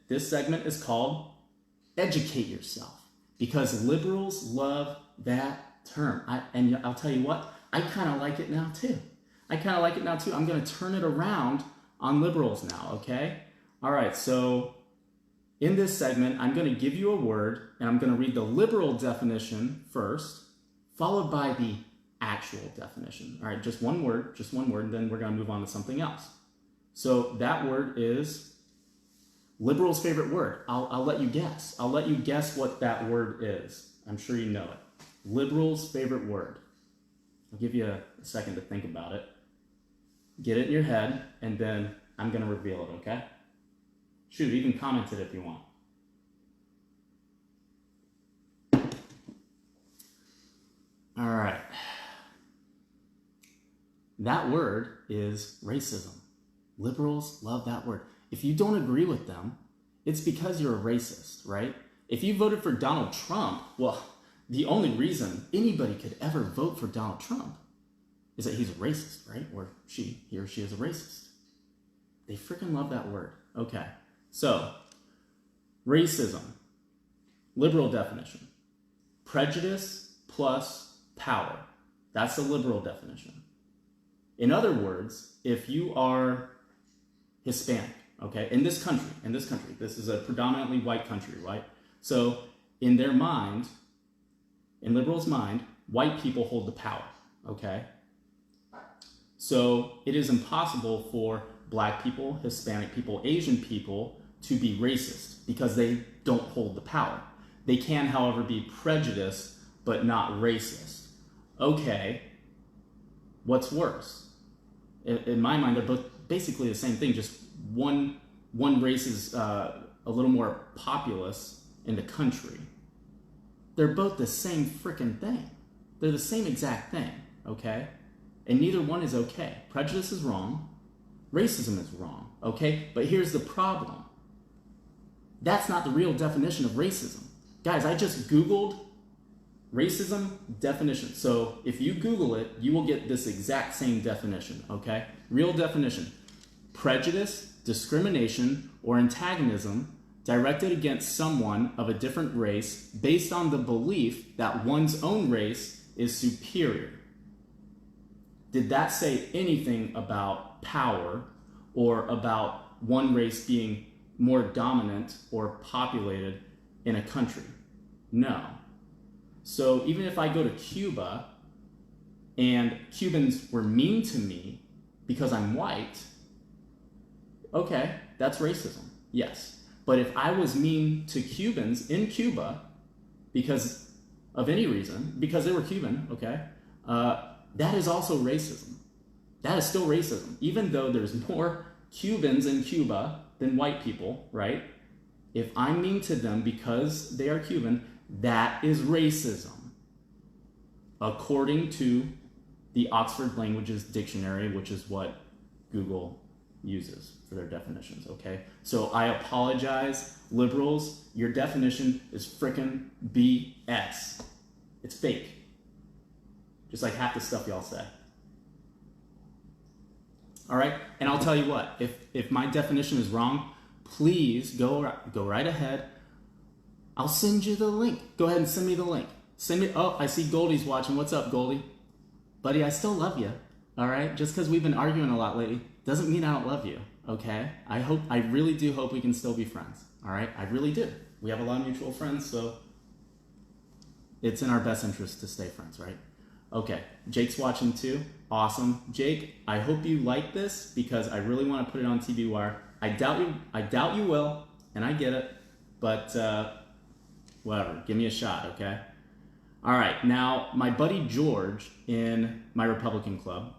this segment is called Educate Yourself, because liberals love that term. And I'll tell you what, I kind of like it now too. I'm going to turn it around on liberals now, okay? All right, so in this segment, I'm going to give you a word, and I'm going to read the liberal definition first, followed by the actual definition. All right, just one word, and then we're going to move on to something else. So that word is liberal's favorite word. I'll let you guess. I'll let you guess what that word is. I'm sure you know it. Liberal's favorite word. I'll give you a second to think about it. Get it in your head, and then I'm going to reveal it, okay? Shoot, even comment it if you want. All right. That word is racism. Liberals love that word. If you don't agree with them, it's because you're a racist, right? If you voted for Donald Trump, well, the only reason anybody could ever vote for Donald Trump is that he's a racist, right? Or he or she is a racist. They freaking love that word. Okay, so racism, liberal definition, prejudice plus power. That's the liberal definition. In other words, if you are Hispanic, okay, in this country, this is a predominantly white country, right? So in their mind, in liberals' mind, white people hold the power, okay? So it is impossible for black people, Hispanic people, Asian people to be racist because they don't hold the power. They can, however, be prejudiced but not racist. Okay, what's worse? In my mind, they're both basically the same thing, just one race is a little more populous in the country. They're both the same freaking thing. They're the same exact thing, okay? And neither one is okay. Prejudice is wrong. Racism is wrong, okay? But here's the problem. That's not the real definition of racism. Guys, I just Googled racism definition. So if you Google it, you will get this exact same definition, okay? Real definition: prejudice, discrimination, or antagonism directed against someone of a different race based on the belief that one's own race is superior. Did that say anything about power or about one race being more dominant or populated in a country? No. So even if I go to Cuba and Cubans were mean to me because I'm white, okay, that's racism, yes. But if I was mean to Cubans in Cuba because of any reason, because they were Cuban, okay, that is also racism. That is still racism, even though there's more Cubans in Cuba than white people, right? If I'm mean to them because they are Cuban, that is racism, according to the Oxford Languages Dictionary, which is what Google uses for their definitions, okay? So I apologize, liberals, your definition is frickin' BS. It's fake. Just like half the stuff y'all say. All right, and I'll tell you what, if my definition is wrong, please go right ahead. I'll send you the link. Go ahead and send me the link. Oh, I see Goldie's watching. What's up, Goldie? Buddy, I still love you, all right? Just because we've been arguing a lot lately doesn't mean I don't love you, okay? I really do hope we can still be friends, all right? I really do. We have a lot of mutual friends, so it's in our best interest to stay friends, right? Okay, Jake's watching too. Awesome. Jake, I hope you like this because I really want to put it on TV Wire. I doubt you will, and I get it, but whatever, give me a shot, okay? All right, now my buddy George in my Republican club,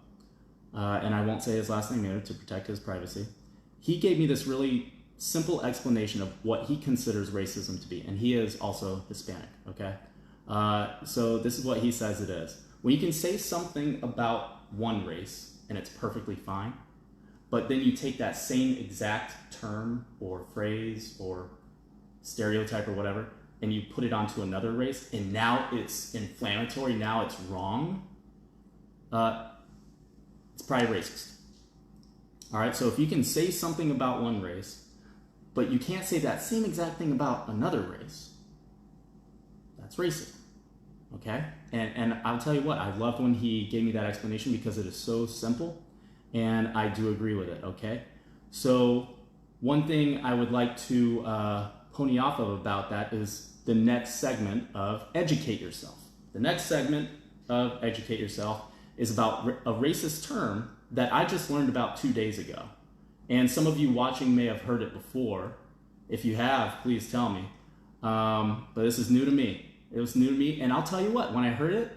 and I won't say his last name either to protect his privacy, he gave me this really simple explanation of what he considers racism to be, and he is also Hispanic, okay? So this is what he says it is. When you can say something about one race, and it's perfectly fine, but then you take that same exact term or phrase or stereotype or whatever, and you put it onto another race, and now it's inflammatory, now it's wrong, it's probably racist. All right, so if you can say something about one race, but you can't say that same exact thing about another race. That's racism. Okay? And I'll tell you what, I loved when he gave me that explanation because it is so simple, and I do agree with it, okay? So one thing I would like to pony off of about that is the next segment of Educate Yourself. The next segment of Educate Yourself is about a racist term that I just learned about 2 days ago. And some of you watching may have heard it before. If you have, please tell me. But this is new to me. It was new to me, and I'll tell you what, when I heard it,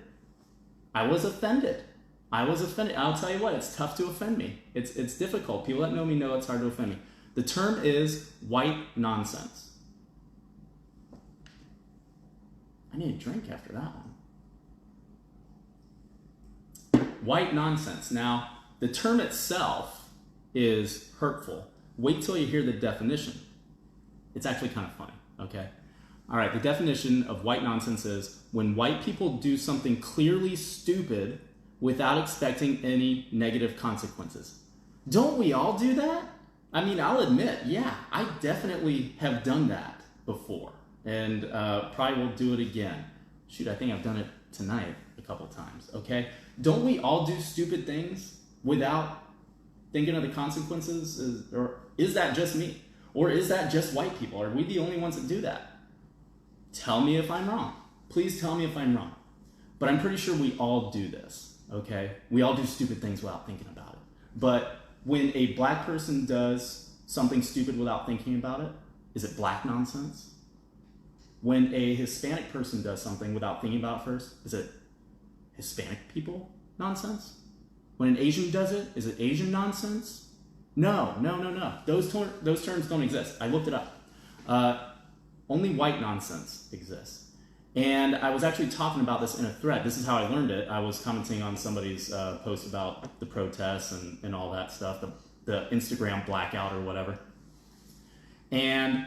I was offended. I'll tell you what, it's tough to offend me. It's difficult. People that know me know it's hard to offend me. The term is white nonsense. I need a drink after that one. White nonsense. Now, the term itself is hurtful. Wait till you hear the definition. It's actually kind of funny, okay? All right, the definition of white nonsense is when white people do something clearly stupid without expecting any negative consequences. Don't we all do that? I mean, I'll admit, yeah, I definitely have done that before, and probably will do it again. Shoot, I think I've done it tonight a couple times, okay? Don't we all do stupid things without thinking of the consequences? Or is that just me? Or is that just white people? Are we the only ones that do that? Tell me if I'm wrong. Please tell me if I'm wrong. But I'm pretty sure we all do this, okay? We all do stupid things without thinking about it. But when a black person does something stupid without thinking about it, is it black nonsense? When a Hispanic person does something without thinking about it first, is it Hispanic people nonsense? When an Asian does it, is it Asian nonsense? No. Those terms don't exist. I looked it up. Only white nonsense exists. And I was actually talking about this in a thread. This is how I learned it. I was commenting on somebody's post about the protests and all that stuff, the Instagram blackout or whatever. And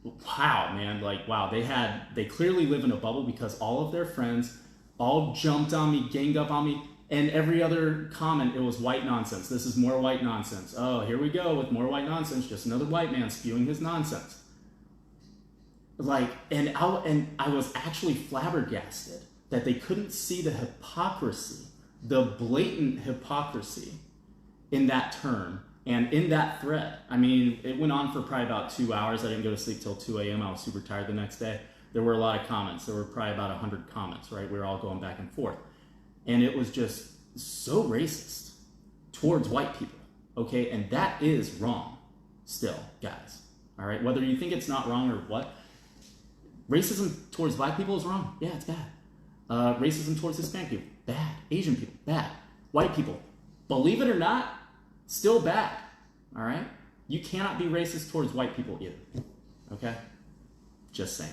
wow, man, like, wow, they clearly live in a bubble because all of their friends all jumped on me, ganged up on me, and every other comment, it was white nonsense. This is more white nonsense. Oh, here we go with more white nonsense. Just another white man spewing his nonsense. Like, and I was actually flabbergasted that they couldn't see the hypocrisy, the blatant hypocrisy in that term and in that thread. I mean, it went on for probably about 2 hours. I didn't go to sleep till 2 a.m. I was super tired the next day. There were a lot of comments. There were probably about 100 comments, right? We were all going back and forth. And it was just so racist towards white people, okay? And that is wrong still, guys, all right? Whether you think it's not wrong or what, racism towards black people is wrong. Yeah, it's bad. Racism towards Hispanic people, bad. Asian people, bad. White people, believe it or not, still bad, all right? You cannot be racist towards white people either, okay? Just saying.